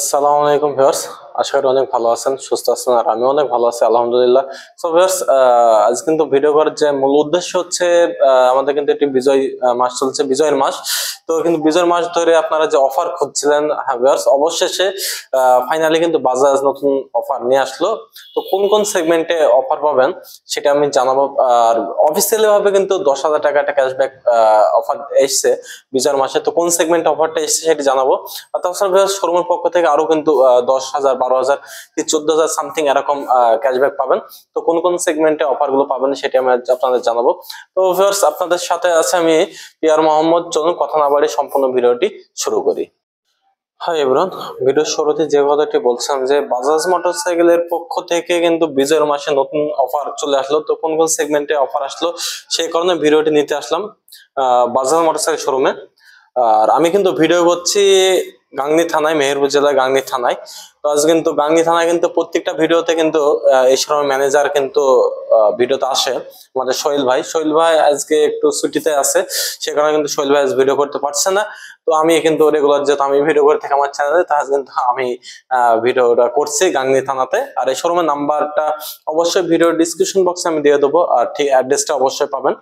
আসসালামু আলাইকুম ভিউয়ার্স, আশা করি অনেক ভালো আছেন, সুস্থ আছেন। আর আমি অনেক ভালো আছি আলহামদুলিল্লাহ। সো ভিউয়ার্স, আজ কিন্তু ভিডিও করার যে মূল উদ্দেশ্য হচ্ছে আমাদের কিন্তু একটি বিজয় মাস চলছে, বিজয়ের মাস। তো কিন্তু বিজয়ের মাস ধরে আপনারা যে অফার খুঁজছিলেন, হ্যাঁ ভিউয়ার্স, অবশেষে ফাইনালি কিন্তু বাজাজ নতুন অফার নিয়ে আসলো। তো কোন কোন সেগমেন্টে অফার পাবেন সেটা আমি জানাবো। আর অফিসিয়ালি ভাবে কিন্তু 10,000 টাকা একটা ক্যাশব্যাক অফার এসছে বিজয়ের মাসে। তো কোন সেগমেন্টে অফারটা এসছে সেটা জানাবো। আর তাছাড়া শোরুমের পক্ষ থেকে আরো কিন্তু 10,000, 12,000 কি 14,000 সামথিং এরকম ক্যাশব্যাক পাবেন। তো কোন কোন সেগমেন্টে অফার গুলো পাবেন সেটা আমি আপনাদের জানাবো। তো ভিউয়ার্স, আপনাদের সাথে আছে আমি পিয়ার মোহাম্মদ। চলুন কথা না বাড়িয়ে সম্পূর্ণ ভিডিওটি শুরু করি। হাই এভরিওয়ান, ভিডিওর শুরুতে যে কথাটি বলছিলাম যে বাজাজ মোটরসাইকেলের পক্ষ থেকে কিন্তু বিজয়ের মাসে নতুন অফার চলে আসলো। তো কোন কোন সেগমেন্টে অফার আসলো সেই কারণে ভিডিওটি নিতে আসলাম বাজাজ মোটরসাইকেল শোরুমে। আর আমি কিন্তু ভিডিও করছি গাংনী থানায়, মেহেরপুর জেলার গাংনী থানায়। তো আজ কিন্তু গাংনী থানায় কিন্তু প্রত্যেকটা ভিডিওতে কিন্তু এই শোরুমের ম্যানেজার কিন্তু ভিডিওতে আসে, আমাদের সোহেল ভাই আজকে একটু ছুটিতে আছে, সে কারণে কিন্তু সোহেল ভাই আজ ভিডিও করতে পারছে না। তো আমি কিন্তু রেগুলার যেহেতু আমি ভিডিও করে থাকি আমার চ্যানেলে, তাহলে কিন্তু আমি ভিডিওটা করছি গাংনী থানাতে। আর এই শোরুমের নাম্বারটা অবশ্যই ভিডিও ডিসক্রিপশন বক্সে আমি দিয়ে দেবো, আর ঠিক অ্যাড্রেসটা অবশ্যই পাবেন,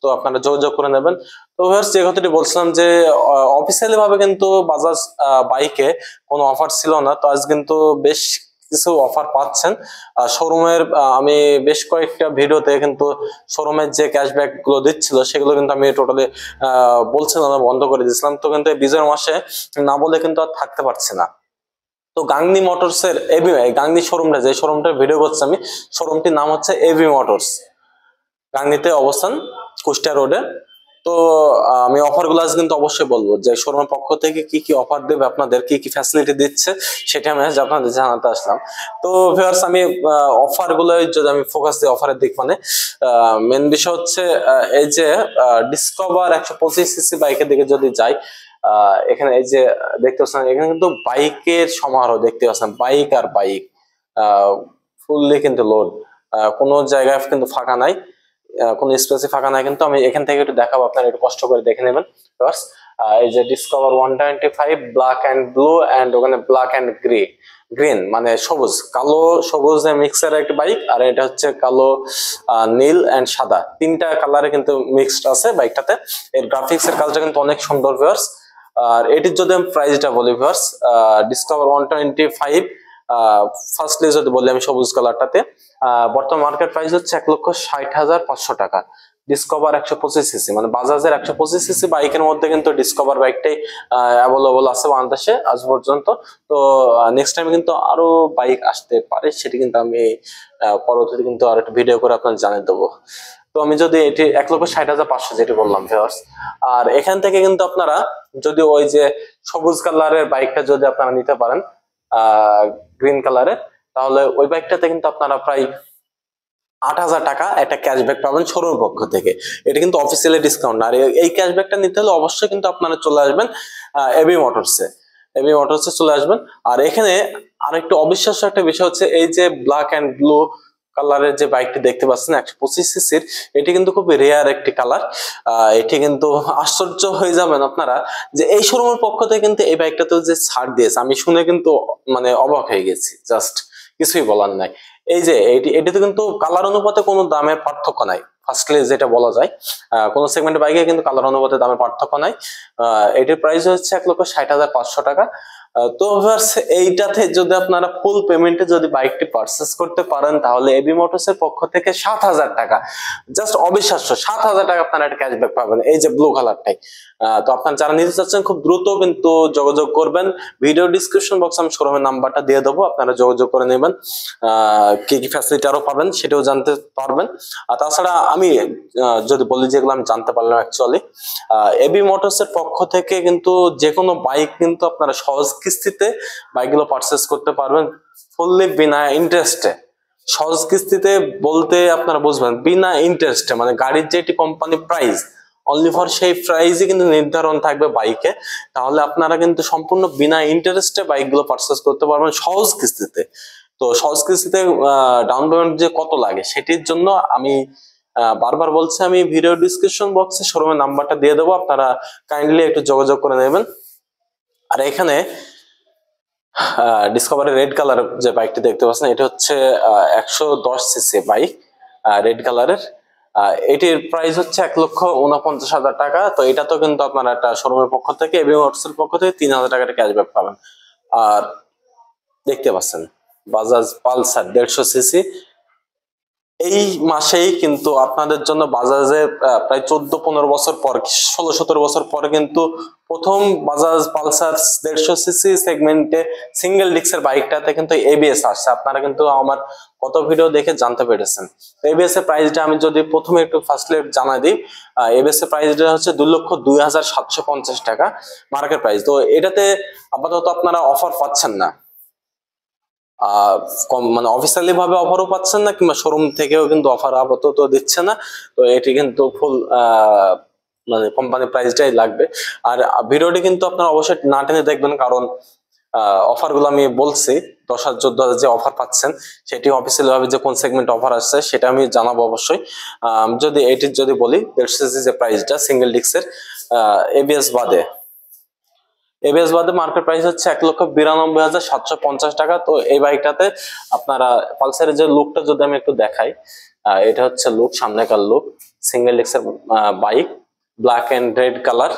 তো আপনারা যোগাযোগ করে নেবেন। তো ভিউয়ার্স, যে কথাটি বলছিলাম যে অফিসিয়ালি ভাবে কিন্তু বাজাজ বাইকে কোনো অফার ছিল না। তো আজ কিন্তু বেশ কিছু অফার পাচ্ছেন শোরুমের। আমি বেশ কয়েকটা ভিডিওতে কিন্তু শোরুমের যে ক্যাশব্যাক গুলো দিচ্ছিল সেগুলো কিন্তু আমি টোটালি বলছিলাম না, বন্ধ করে দিয়েছিলাম। তো কিন্তু এই বিজয়ের মাসে না বলে কিন্তু আর থাকতে পারছি না। তো গাংনী মোটরস এর গাংনী শোরুমটা, যে শোরুমটার ভিডিও করছি আমি, শোরুমটির নাম হচ্ছে এবি মোটরস, গাংনীতে অবস্থান, কুষ্টিয়া রোডে। তো আমি অফার গুলো কিন্তু অবশ্যই বলবো যে শোরুমের পক্ষ থেকে কি কি অফার দেবে, আপনাদের কি কি ফ্যাসিলিটি দিচ্ছে সেটা আমি আজ আপনাদের জানাতে আসলাম। তো ভিউয়ার্স, আমি অফার গুলো যদি আমি ফোকাস দিই অফারের দিক, মানে মেন বিষয় হচ্ছে এই যে ডিসকভার 125cc বাইকের দিকে যদি যাই, এখানে এই যে দেখতে পাচ্ছেন, এখানে কিন্তু বাইকের সমারোহ দেখতে পাচ্ছেন, বাইক আর বাইক ফুললি কিন্তু লোড, কোনো জায়গায় কিন্তু ফাঁকা নাই, কোনো স্পেসে ফাঁকা নাই। কিন্তু আমি এখান থেকে একটু দেখাবো, আপনারা একটু কষ্ট করে দেখে নেবেন। এই যে Discover 125 black and blue and ওখানে ব্ল্যাক এন্ড গ্রিন মানে সবুজ, কালো সবুজ মিক্সার একটা বাইক। আর এটা হচ্ছে কালো, নীল এন্ড সাদা, তিনটা কালারে কিন্তু মিক্সড আছে বাইকটাতে। এর গ্রাফিক্স এর কাজটা কিন্তু অনেক সুন্দর ভিউয়ার্স। আর এটির যদি আমি প্রাইসটা বলি ভিউয়ার্স, ডিসকভার 125 ফার্স্টলি যদি বলি আমি সবুজ কালারটাতে, বর্তমান মার্কেট প্রাইস হচ্ছে 1,60,500 টাকা। ডিসকভার 125cc মানে বাজাজের 125cc বাইকের মধ্যে কিন্তু ডিসকভার বাইকটাই অ্যাভেলেবল আছে বাংলাদেশে আজ পর্যন্ত। তো নেক্সট টাইম কিন্তু আরো বাইক আসতে পারে, সেটি কিন্তু আমি পরবর্তীতে কিন্তু আর একটা ভিডিও করে আপনাদের জানিয়ে দেবো। তো আমি যদি এটি 1,60,500 যেটি বললাম ভিউয়ার্স, আর এখান থেকে কিন্তু আপনারা যদি ওই যে সবুজ কালারের বাইকটা যদি আপনারা নিতে পারেন গ্রিন কালারের, তাহলে ওই বাইকটাতে কিন্তু আপনারা প্রায় 8,000 টাকা একটা ক্যাশব্যাক পাবেন শোরুমের পক্ষ থেকে। এটা কিন্তু অফিসিয়ালি ডিসকাউন্ট। আর এই ক্যাশব্যাকটা নিতে হলে অবশ্যই কিন্তু আপনারা চলে আসবেন এবি মোটরসে, চলে আসবেন। আর এখানে আরেকটু অবিশ্বাস্য একটা বিষয় হচ্ছে, এই যে ব্ল্যাক এন্ড ব্লু কালারের যে বাইকটি দেখতে পাচ্ছেন 125cc, এটি কিন্তু খুব রেয়ার একটি কালার। এটি কিন্তু আশ্চর্য হয়ে যাবেন আপনারা যে এই শোরুমের পক্ষ থেকে কিন্তু এই বাইকটাতেও যে ছাড় দিয়েছে, আমি শুনে কিন্তু মানে অবাক হয়ে গেছি, জাস্ট কিছুই বলার নাই। এই যে এটিতে কিন্তু কালার অনুপাতে কোনো দামের পার্থক্য নাই, ফার্স্টলি যেটা বলা যায়, কোন সেগমেন্টের বাইকে কিন্তু কালার অনুপাতে দামের পার্থক্য নাই। এটির প্রাইস হচ্ছে 1,60,500 টাকা। তো এইটাতে যদি আপনারা ফুল পেমেন্টে যদি বাইকটি পারচেস করতে পারেন, তাহলে এবি মোটরস এর পক্ষ থেকে 7,000 টাকা, জাস্ট অবিশ্বাস্য 7,000 টাকা আপনারা একটা ক্যাশব্যাক পাবেন এই যে ব্লু কালারটাই। তো আপনারা যারা নিতে চাচ্ছেন খুব দ্রুত কিন্তু যোগাযোগ করবেন। ভিডিও ডিসক্রিপশন বক্সে আমি শোরুমের নাম্বারটা দিয়ে দেবো, আপনারা যোগাযোগ করে নেবেন। কি কি ফ্যাসিলিটি আরো পাবেন সেটাও জানতে পারবেন। আর তাছাড়া আমি যদি বলি যেগুলো আমি জানতে পারলাম, অ্যাকচুয়ালি এবি মোটরস এর পক্ষ থেকে কিন্তু যে কোনো বাইক কিন্তু আপনারা সহজ কিস্তিতে বাইকগুলো পারচেস করতে পারবেন, ফুললি বিনা ইন্টারেস্টে। সহজ কিস্তিতে বলতে আপনারা বুঝবেন বিনা ইন্টারেস্টে, মানে গাড়ির যেটি কোম্পানি প্রাইস, অনলি ফর সেই প্রাইসই কিন্তু নির্ধারণ থাকবে বাইকে। তাহলে আপনারা কিন্তু সম্পূর্ণ বিনা ইন্টারেস্টে বাইকগুলো পারচেস করতে পারবেন সহজ কিস্তিতে। তো সহজ কিস্তিতে ডাউন পেমেন্ট যে কত লাগে সেটির জন্য আমি বারবার বলছি, আমি ভিডিও ডিসক্রিপশন বক্সে শোরুমের নাম্বারটা দিয়ে দেবো, আপনারা কাইন্ডলি একটু যোগাযোগ করে নেবেন। আর এখানে ডিসকভারি রেড কালার যে বাইকটি দেখতে পাচ্ছেন, এটা হচ্ছে 110 সিসি বাইক, রেড কালারের। এটির প্রাইস হচ্ছে 1,49,000 টাকা। তো এটা তো কিন্তু আপনার একটা শোরুমের পক্ষ থেকে এবং মোটরসের পক্ষ থেকে 3,000 টাকার ক্যাশব্যাক পাবেন। আর দেখতে পাচ্ছেন বাজাজ পালসার 150 সিসি। এই মাসেই কিন্তু আপনাদের জন্য বাজাজে প্রায় 14-15 বছর পর, 16-17 বছর পরে কিন্তু প্রথম বাজাজ পালসার 150 সিসি সেগমেন্টে সিঙ্গেল ডিস্কের বাইকটাতে কিন্তু এবিএস আসছে। আপনারা কিন্তু আমার কত ভিডিও দেখে জানতে পেরেছেন। এবিএস এর প্রাইসটা আমি যদি প্রথমে একটু ফার্স্টলি জানাই দিই, এবিএস এর প্রাইসটা হচ্ছে 2,02,750 টাকা মার্কেট প্রাইস। তো এটাতে আপাতত আপনারা অফার পাচ্ছেন না, মানে অফিসিয়ালি ভাবে অফারও পাচ্ছেন না, কিংবা শোরুম থেকেও কিন্তু অফার আপাতত দিচ্ছে না। তো এটি কিন্তু ফুল মানে কোম্পানি প্রাইসটাই লাগবে। আর ভিডিওটি কিন্তু আপনারা অবশ্যই না টেনে দেখবেন, কারণ অফার গুলো আমি বলছি 10,000-14,000 যে অফার পাচ্ছেন সেটি অফিসিয়ালি ভাবে যে কোন সেগমেন্ট অফার আসছে সেটা আমি জানাবো অবশ্যই। যদি এটির যদি বলি 150 যে প্রাইসটা সিঙ্গেল ডিস্কের এবিএস বাদে, এবিএস বাদে মার্কেট প্রাইস হচ্ছে 1,92,750 টাকা। তো এই বাইকটাতে আপনারা পালসারের যে লুকটা যদি আমি একটু দেখাই, এটা হচ্ছে লুক, সামনেকার লুক, সিঙ্গেল ডিস্কের bike, black and red colour.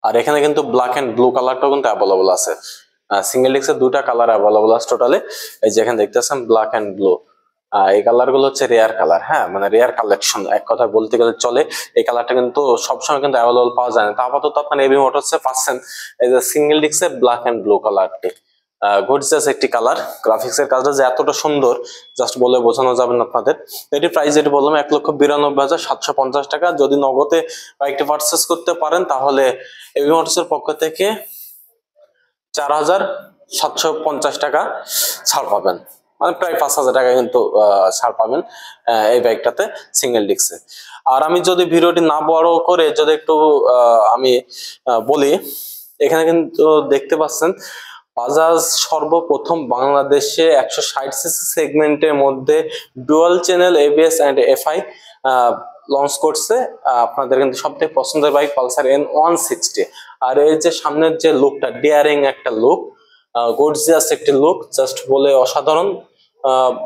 আর এখানে কিন্তু ব্ল্যাক এন্ড ব্লু কালারটাও কিন্তু অ্যাভেলেবল আছে। সিঙ্গেল ডিস্কের দুটা কালার অ্যাভেলেবল আছে টোটালি। এই যে এখানে দেখতেছেন ব্ল্যাক এন্ড ব্লু, এই কালার গুলো হচ্ছে রেয়ার কালার। হ্যাঁ, মানে রেয়ার কালেকশন এক কথা বলতে গেলে চলে। এই কালারটা কিন্তু সবসময় কিন্তু অ্যাভেলেবল পাওয়া যায় না। তো আপাতত আপনার এবি মোটরসে পাচ্ছেন এই যে সিঙ্গেল ডিস্কের ব্ল্যাক এন্ড ব্লু কালারটি। গর্জিয়াস একটি কালার, গ্রাফিক্স এর কাজটা যে এতটা সুন্দর জাস্ট বলে বোঝানো যাবে না আপনাদের। এটি প্রাইস যেটি বললাম 1,92,750 টাকা। যদি নগদে বাইকটি পারচেস করতে পারেন তাহলে এবি মোটরসের পক্ষ থেকে 4,750 টাকা ছাড় পাবেন, মানে প্রায় 5,000 টাকা কিন্তু ছাড় পাবেন এই বাইকটাতে সিঙ্গেল ডিস্কে। আর আমি যদি ভিডিওটি না বড় করে যদি একটু আমি বলি, এখানে কিন্তু দেখতে পাচ্ছেন বাজাজ সর্বপ্রথম বাংলাদেশে 160 সিসি সেগমেন্টের মধ্যে dual channel ABS and FI launch করছে। আপনাদের কিন্তু সবথেকে পছন্দের বাইক পালসার N160। আর এই যে সামনের যে লুকটা, ডিয়ারিং একটা লুক, গর্জিয়াস একটি লুক, জাস্ট বলে অসাধারণ,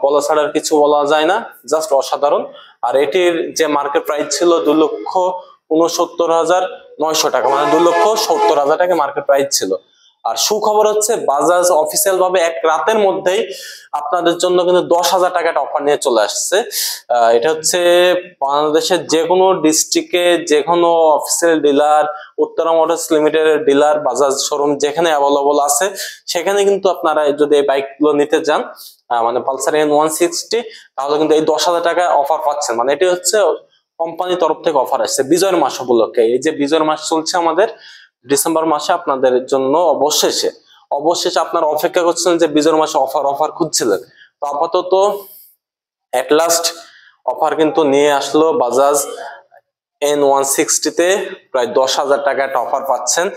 বলা ছাড়া আর কিছু বলা যায় না, জাস্ট অসাধারণ। আর এটির যে মার্কেট প্রাইস ছিল 2,69,900 টাকা, মানে 2,70,000 টাকা মার্কেট প্রাইস ছিল। আর সুখবর হচ্ছে বাজাজ অফিসিয়াল ভাবে এক রাতের মধ্যেই আপনাদের জন্য কিন্তু 10,000 টাকাটা অফার নিয়ে চলে আসছে। এটা হচ্ছে বাংলাদেশের যে কোনো ডিস্ট্রিক্টে যে কোনো অফিসিয়াল ডিলার, উত্তরা মোটরস লিমিটেডের ডিলার, বাজাজ শোরুম যেখানে অ্যাভেলেবল আছে সেখানে কিন্তু আপনারা যদি এই বাইকগুলো নিতে যান, মানে পালসার N160, তাহলে কিন্তু এই 10,000 টাকা অফার পাচ্ছেন। মানে এটি হচ্ছে কোম্পানির তরফ থেকে অফার আসছে বিজয়ের মাস উপলক্ষে। এই যে বিজয়ের মাস চলছে আমাদের ডিসেম্বর মাসে, আপনাদের জন্য অবশেষে আপনারা অপেক্ষা করছেন যে বিজয়ের মাসে অফার খুঁজছিলেন। তো আপাতত এট লাস্ট অফার কিন্তু নিয়ে আসলো বাজাজ N160 তে, প্রায় 10,000 টাকা একটা অফার পাচ্ছেন।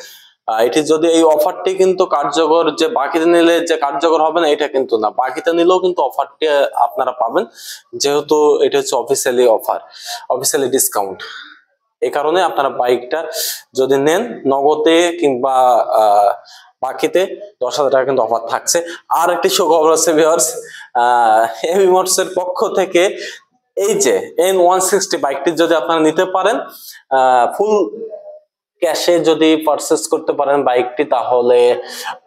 এটি যদি এই অফারটি কিন্তু কার্যকর, যে বাকিতে নিলে যে কার্যকর হবে না এটা কিন্তু না, বাকিতে নিলেও কিন্তু অফারটি আপনারা পাবেন, যেহেতু এটা হচ্ছে অফিসিয়ালি অফার, অফিসিয়ালি ডিসকাউন্ট। এই কারণে আপনারা বাইকটা যদি নেন নগদে কিংবা বাকিতে 10,000 টাকা কিন্তু অফার থাকছে। আর একটি সুখবর আছে ভিউয়ার্স, এবি মোটরস এর পক্ষ থেকে এই যে N160 বাইকটি যদি আপনারা নিতে পারেন, ফুল ক্যাশে যদি পারচেস করতে পারেন বাইকটি, তাহলে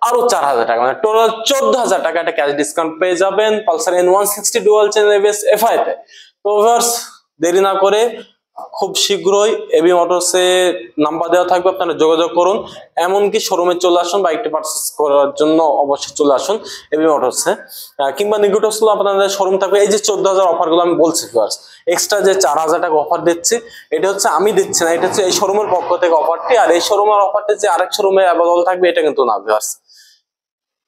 আরো 4,000 টাকা, মানে টোটাল 14,000 টাকা একটা ক্যাশ ডিসকাউন্ট পেয়ে যাবেন Pulsar N160 dual channel ABS FI তে। তো ভিউয়ার্স, দেরি না করে খুব শীঘ্রই এবি মোটরসে নাম্বার দেওয়া থাকবে, আপনারা যোগাযোগ করুন, এমনকি শোরুমে চলে আসুন বাইকটি পারচেস করার জন্য, অবশ্যই চলে আসুন এবি মোটরসে, কিংবা নিকটস্থ আপনাদের শোরুম থাকবে। এই যে 14,000 অফারগুলো আমি বলছি ভিউয়ার্স, এক্সট্রা যে 4,000 টাকা অফার দিচ্ছি, এটা হচ্ছে আমি দিচ্ছি না, এটা হচ্ছে এই শোরুমের পক্ষ থেকে অফারটি। আর এই শোরুমের অফারটি যে আরেক শোরুমে অ্যাভেলেবল থাকবে এটা কিন্তু না ভিউয়ার্স,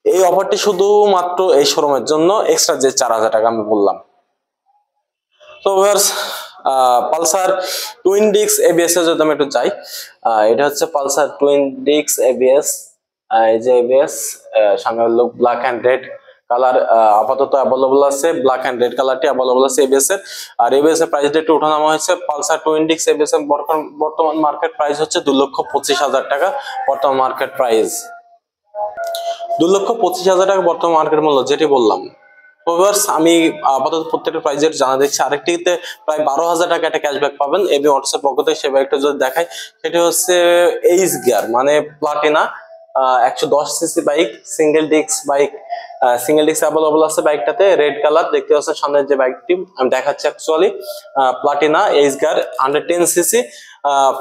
এই অফারটি শুধুমাত্র এই শোরুমের জন্য, এক্সট্রা যে 4,000 টাকা আমি বললাম। তো viewers, Pulsar twin disc ABS এর যদি আমি একটু যাই, এটা হচ্ছে পালসার টুইন ডিস্ক এবিএস। এই যে এবিএস সামনে হলো ব্ল্যাক এন্ড রেড কালার, আপাতত অ্যাভেলেবল আছে, ব্ল্যাক এন্ড রেড কালারটি অ্যাভেলেবল আছে এবিএস এর। আর এবিএস এর প্রাইস একটু ওঠানামা হয়েছে। পালসার টুইন ডিস্ক এবিএস এর বর্তমান মার্কেট প্রাইস হচ্ছে 2,25,000 টাকা বর্তমান মার্কেট প্রাইস। 2,25,000 টাকা বর্তমান মার্কেট মূল্য, যেটি বললাম। ভিউয়ার্স, আমি আপাতত প্রত্যেকটা প্রাইজের জানা দিচ্ছি। আরেকটিতে প্রায় 12,000 টাকা একটা ক্যাশব্যাক পাবেন এবি মোটরসের পক্ষ থেকে। সেই বাইকটা যদি দেখাই, সেটি হচ্ছে এইচ গিয়ার মানে Platina 110 CC bike, single disc bike, single disc available আছে বাইকটাতে। রেড কালার দেখতে পাচ্ছেন সামনের যে বাইকটি আমি দেখাচ্ছি, actually Platina H gear 110 CC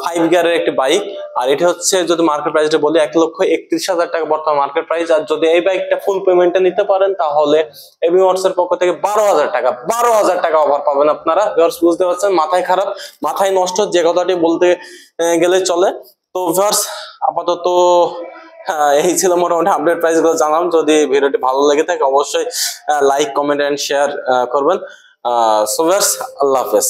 5 গিয়ারের একটি বাইক। আর এটা হচ্ছে যদি মার্কেট প্রাইসটা বলি 1,31,000 টাকা বর্তমান মার্কেট প্রাইস। আর যদি এই বাইকটা ফুল পেমেন্টে নিতে পারেন তাহলে এবি মোটরসের পক্ষ থেকে 12,000 টাকা অফার পাবেন আপনারা। ভিউয়ার্স, বুঝতে পারছেন, মাথায় খারাপ, মাথায় নষ্ট যে কথাটি বলতে গেলে চলে। তো ভিউয়ার্স, আপাতত এই ছিল মোটামুটি আপডেট প্রাইস গুলো জানালাম। যদি ভিডিওটি ভালো লেগে থাকে অবশ্যই লাইক, কমেন্ট এন্ড শেয়ার করবেন। সো ভিউয়ার্স, আল্লাহ হাফেজ।